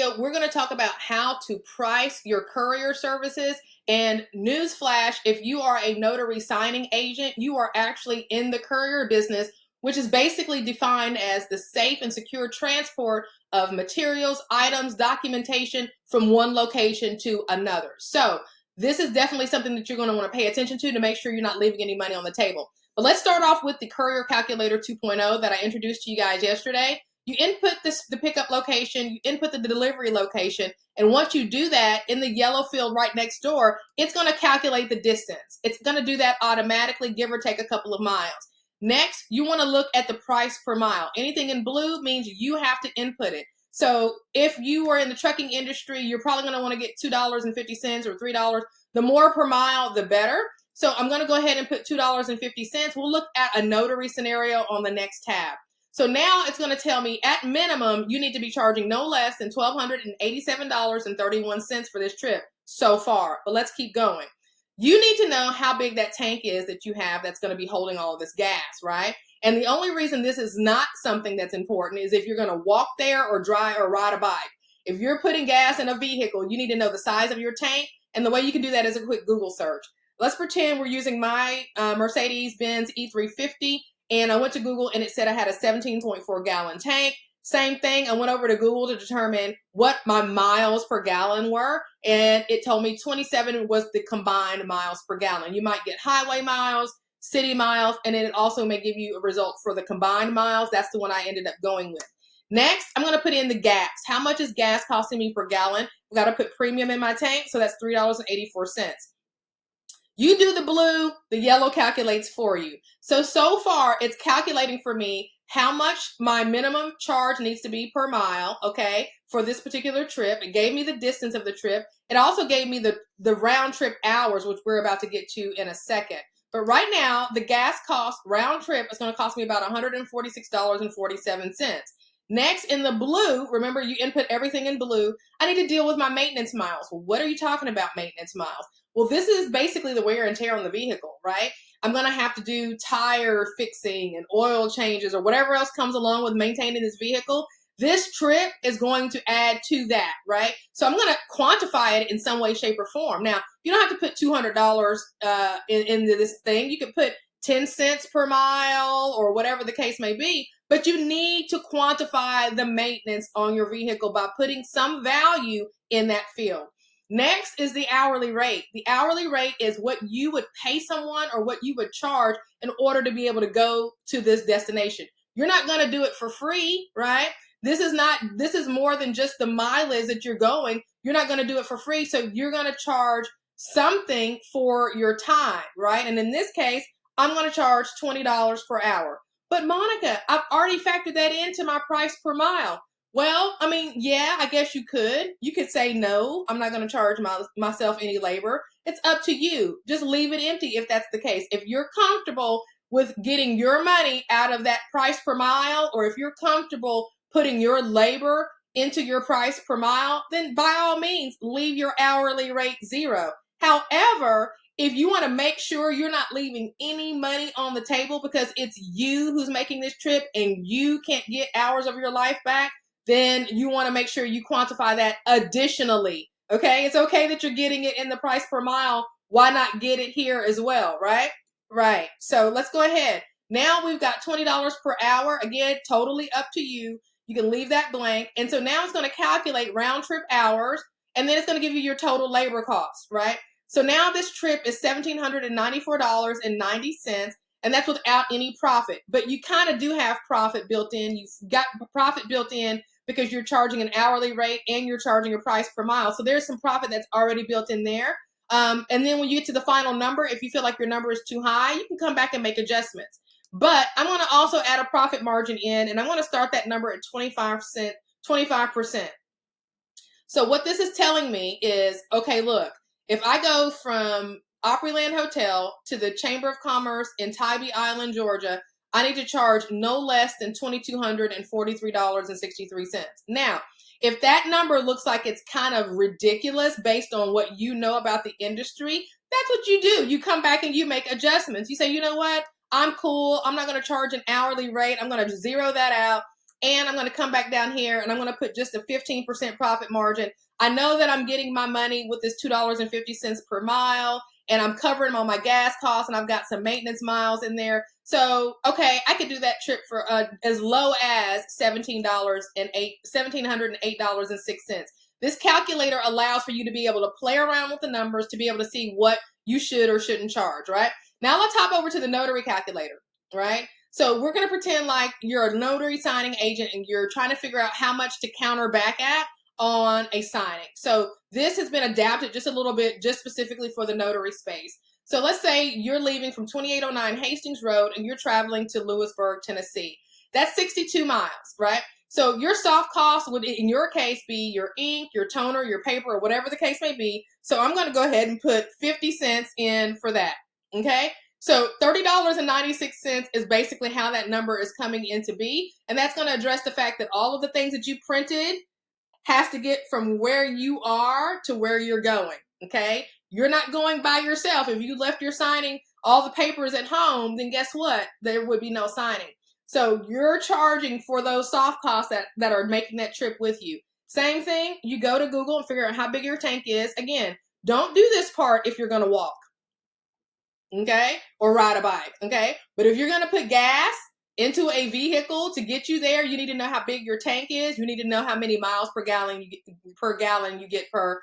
video, we're going to talk about how to price your courier services. And newsflash, if you are a notary signing agent, you are actually in the courier business, which is basically defined as the safe and secure transport of materials, items, documentation from one location to another. So this is definitely something that you're going to want to pay attention to make sure you're not leaving any money on the table. But let's start off with the Courier Calculator 2.0 that I introduced to you guys yesterday. You input the pickup location, you input the delivery location, and once you do that, in the yellow field right next door, it's going to calculate the distance. It's going to do that automatically, give or take a couple of miles. Next, you want to look at the price per mile. Anything in blue means you have to input it. So if you were in the trucking industry, you're probably going to want to get $2.50 or $3. The more per mile, the better. So I'm going to go ahead and put $2.50. We'll look at a notary scenario on the next tab. So now it's going to tell me at minimum, you need to be charging no less than $1,287.31 for this trip so far. But let's keep going. You need to know how big that tank is that you have that's going to be holding all of this gas, right? And the only reason this is not something that's important is if you're going to walk there or drive or ride a bike. If you're putting gas in a vehicle, you need to know the size of your tank. And the way you can do that is a quick Google search. Let's pretend we're using my Mercedes-Benz E350. And I went to Google and it said I had a 17.4 gallon tank. Same thing. I went over to Google to determine what my miles per gallon were. And it told me 27 was the combined miles per gallon. You might get highway miles, city miles, and then it also may give you a result for the combined miles. That's the one I ended up going with. Next, I'm going to put in the gas. How much is gas costing me per gallon? I've got to put premium in my tank. So that's $3.84. You do the blue, the yellow calculates for you. So far, it's calculating for me how much my minimum charge needs to be per mile, okay, for this particular trip. It gave me the distance of the trip. It also gave me the round trip hours, which we're about to get to in a second. But right now, the gas cost round trip is going to cost me about $146.47. Next, in the blue, remember you input everything in blue, I need to deal with my maintenance miles. Well, what are you talking about maintenance miles? Well, this is basically the wear and tear on the vehicle, right? I'm going to have to do tire fixing and oil changes or whatever else comes along with maintaining this vehicle. This trip is going to add to that, right? So I'm going to quantify it in some way, shape, or form. Now, you don't have to put $200 into this thing. You could put 10 cents per mile or whatever the case may be, but you need to quantify the maintenance on your vehicle by putting some value in that field. Next is the hourly rate. The hourly rate is what you would pay someone or what you would charge in order to be able to go to this destination. You're not going to do it for free, right? This is more than just the mileage that you're going. You're not going to do it for free. So you're going to charge something for your time, right? And in this case, I'm going to charge $20 per hour. But Monica, I've already factored that into my price per mile. Well, I mean, yeah, I guess you could. You could say, no, I'm not going to charge myself any labor. It's up to you. Just leave it empty if that's the case. If you're comfortable with getting your money out of that price per mile, or if you're comfortable putting your labor into your price per mile, then by all means, leave your hourly rate zero. However, if you want to make sure you're not leaving any money on the table because it's you who's making this trip and you can't get hours of your life back, then you want to make sure you quantify that additionally. Okay, it's okay that you're getting it in the price per mile. Why not get it here as well, right? Right. So let's go ahead. Now we've got $20 per hour. Again, totally up to you. You can leave that blank. And so now it's going to calculate round trip hours, and then it's going to give you your total labor cost, right? So now this trip is $1,794.90, and that's without any profit. But you kind of do have profit built in. You've got profit built in because you're charging an hourly rate and you're charging a price per mile. So there's some profit that's already built in there. And then when you get to the final number, if you feel like your number is too high, you can come back and make adjustments. But I'm going to also add a profit margin in, and I'm going to start that number at 25%. So what this is telling me is, okay, look, if I go from Opryland Hotel to the Chamber of Commerce in Tybee Island, Georgia, I need to charge no less than $2,243.63. Now, if that number looks like it's kind of ridiculous based on what you know about the industry, that's what you do. You come back and you make adjustments. You say, you know what? I'm cool. I'm not going to charge an hourly rate. I'm going to zero that out. and I'm going to come back down here and I'm going to put just a 15% profit margin. I know that I'm getting my money with this $2.50 per mile, and I'm covering all my gas costs, and I've got some maintenance miles in there. So, okay, I could do that trip for as low as $1,708.06. This calculator allows for you to be able to play around with the numbers to be able to see what you should or shouldn't charge, right? Now let's hop over to the notary calculator, right? So we're going to pretend like you're a notary signing agent and you're trying to figure out how much to counter back at on a signing. So this has been adapted just a little bit, just specifically for the notary space. So let's say you're leaving from 2809 Hastings Road and you're traveling to Lewisburg, Tennessee. That's 62 miles, right? So your soft cost would, in your case, be your ink, your toner, your paper, or whatever the case may be. So I'm going to go ahead and put 50 cents in for that, okay? So $30.96 is basically how that number is coming in to be. And that's going to address the fact that all of the things that you printed has to get from where you are to where you're going, okay? You're not going by yourself. If you left your signing, all the papers at home, then guess what? There would be no signing. So you're charging for those soft costs that are making that trip with you. Same thing, you go to Google and figure out how big your tank is. Again, don't do this part if you're going to walk, okay? Or ride a bike, okay? But if you're going to put gas into a vehicle to get you there, you need to know how big your tank is. You need to know how many miles per gallon you get per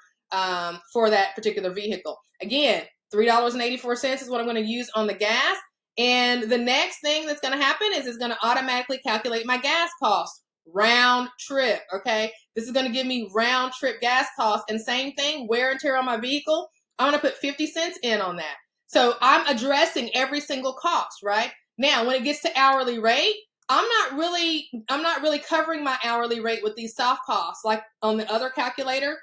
for that particular vehicle. Again, $3.84 is what I'm going to use on the gas. And the next thing that's going to happen is it's going to automatically calculate my gas cost round trip. Okay, this is going to give me round trip gas cost. And same thing, wear and tear on my vehicle. I'm going to put 50 cents in on that. So I'm addressing every single cost, right? Now, when it gets to hourly rate, I'm not really covering my hourly rate with these soft costs. Like on the other calculator,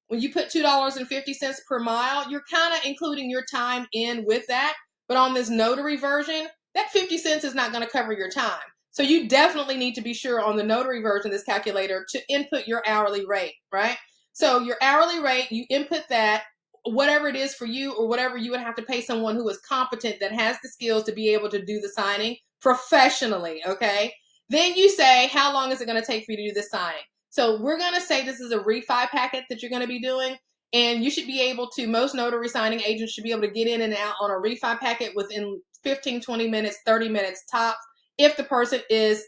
when you put $2.50 per mile, you're kind of including your time in with that. But on this notary version, that 50 cents is not going to cover your time. So you definitely need to be sure on the notary version of this calculator to input your hourly rate, right? So your hourly rate, you input that, whatever it is for you or whatever you would have to pay someone who is competent that has the skills to be able to do the signing professionally, okay? Then you say, how long is it going to take for you to do this signing? So we're going to say this is a refi packet that you're going to be doing, and you should be able to, most notary signing agents should be able to get in and out on a refi packet within 15, 20 minutes, 30 minutes tops, if the person is,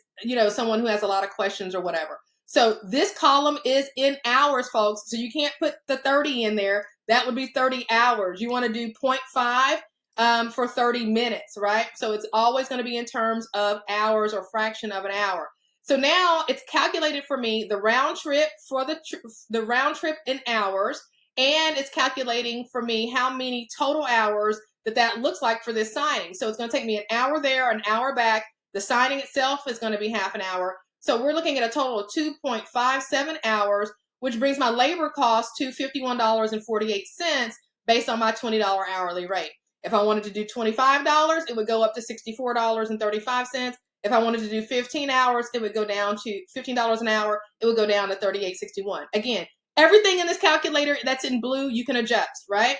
someone who has a lot of questions or whatever. So this column is in hours, folks. So you can't put the 30 in there. That would be 30 hours. You want to do 0.5 for 30 minutes, right? So it's always going to be in terms of hours or fraction of an hour. So now it's calculated for me the round trip for the round trip in hours, and it's calculating for me how many total hours that looks like for this signing. So it's going to take me an hour there, an hour back. The signing itself is going to be half an hour. So we're looking at a total of 2.57 hours, which brings my labor cost to $51.48 based on my $20 hourly rate. If I wanted to do $25, it would go up to $64.35. If I wanted to do 15 hours, it would go down to $15 an hour. It would go down to $38.61. Again, everything in this calculator that's in blue, you can adjust, right?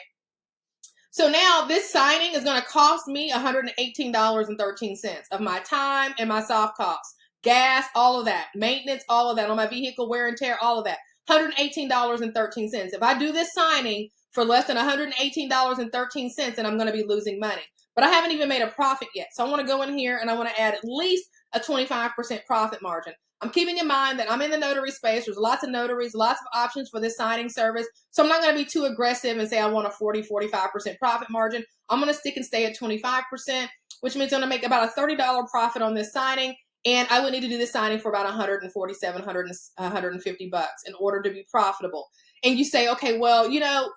So now this signing is going to cost me $118.13 of my time and my soft costs. Gas, all of that. Maintenance, all of that. On my vehicle, wear and tear, all of that. $118.13. If I do this signing for less than $118.13, then I'm going to be losing money. But I haven't even made a profit yet. So I want to go in here and I want to add at least a 25% profit margin. I'm keeping in mind that I'm in the notary space. There's lots of notaries, lots of options for this signing service. So I'm not going to be too aggressive and say I want a 40-45% profit margin. I'm going to stick and stay at 25%, which means I'm going to make about a $30 profit on this signing. And I would need to do this signing for about $147, $150 in order to be profitable. And you say, okay, well,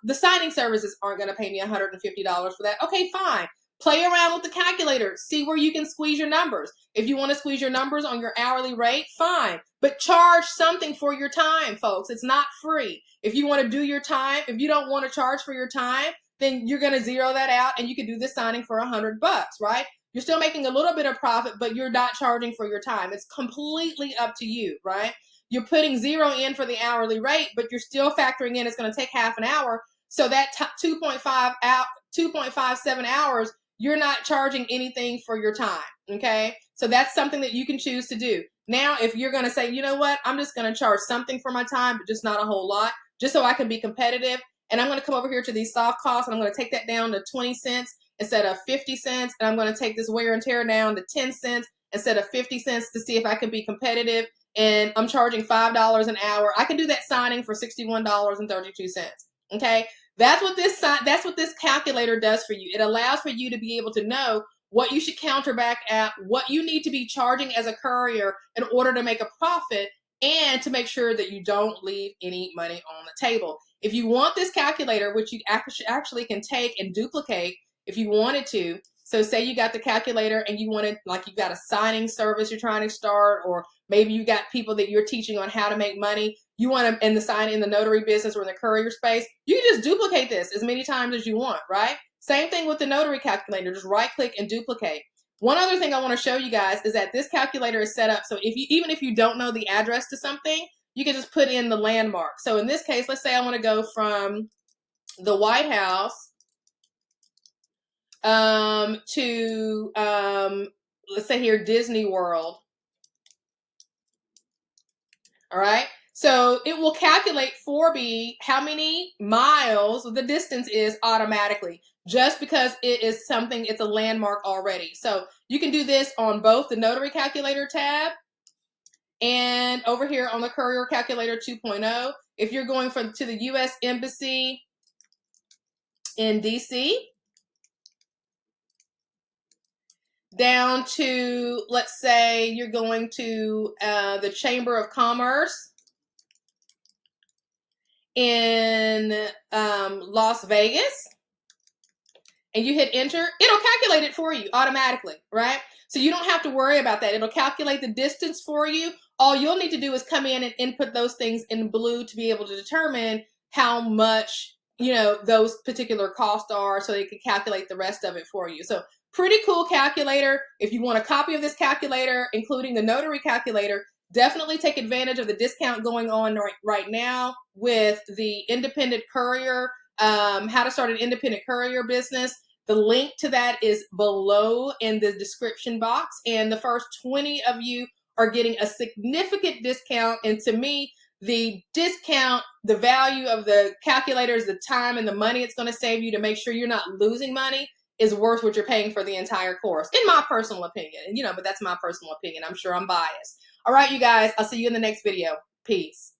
the signing services aren't going to pay me $150 for that. Okay, fine. Play around with the calculator. See where you can squeeze your numbers. If you want to squeeze your numbers on your hourly rate, fine. But charge something for your time, folks. It's not free. If you want to do your time, if you don't want to charge for your time, then you're going to zero that out and you can do this signing for $100, right? You're still making a little bit of profit, but you're not charging for your time. It's completely up to you, right? You're putting zero in for the hourly rate, but you're still factoring in it's going to take half an hour. So that 2.57 hours, you're not charging anything for your time. Okay. So that's something that you can choose to do. Now, if you're going to say, you know what, I'm just going to charge something for my time, but just not a whole lot, just so I can be competitive. And I'm going to come over here to these soft costs, and I'm going to take that down to 20 cents instead of 50 cents. And I'm going to take this wear and tear down to 10 cents instead of 50 cents to see if I can be competitive. And I'm charging $5 an hour. I can do that signing for $61.32. Okay. That's what this calculator does for you. It allows for you to be able to know what you should counter back at, what you need to be charging as a courier in order to make a profit, and to make sure that you don't leave any money on the table. If you want this calculator, which you actually can take and duplicate if you wanted to. So say you got the calculator and you wanted, like, you've got a signing service you're trying to start, or maybe you got people that you're teaching on how to make money. You want to in the notary business or in the courier space, you can just duplicate this as many times as you want, right? Same thing with the notary calculator. Just right click and duplicate. One other thing I want to show you guys is that this calculator is set up so even if you don't know the address to something, you can just put in the landmark. So in this case, let's say I want to go from the White House to let's say here Disney World. All right. So it will calculate for me how many miles the distance is automatically, just because it is something, it's a landmark already. So you can do this on both the notary calculator tab and over here on the courier calculator 2.0. If you're going to the U.S. Embassy in DC, down to, let's say you're going to the Chamber of Commerce in Las Vegas, and you hit enter, it'll calculate it for you automatically, right? So you don't have to worry about that. It'll calculate the distance for you. All you'll need to do is come in and input those things in blue to be able to determine how much, those particular costs are, so they can calculate the rest of it for you. So pretty cool calculator. If you want a copy of this calculator, including the notary calculator, definitely take advantage of the discount going on right now with the independent courier, how to start an independent courier business. The link to that is below in the description box. And the first 20 of you are getting a significant discount. And to me, the discount, the value of the calculators, the time and the money it's going to save you to make sure you're not losing money is worth what you're paying for the entire course, in my personal opinion. But that's my personal opinion. I'm sure I'm biased. All right, you guys, I'll see you in the next video. Peace.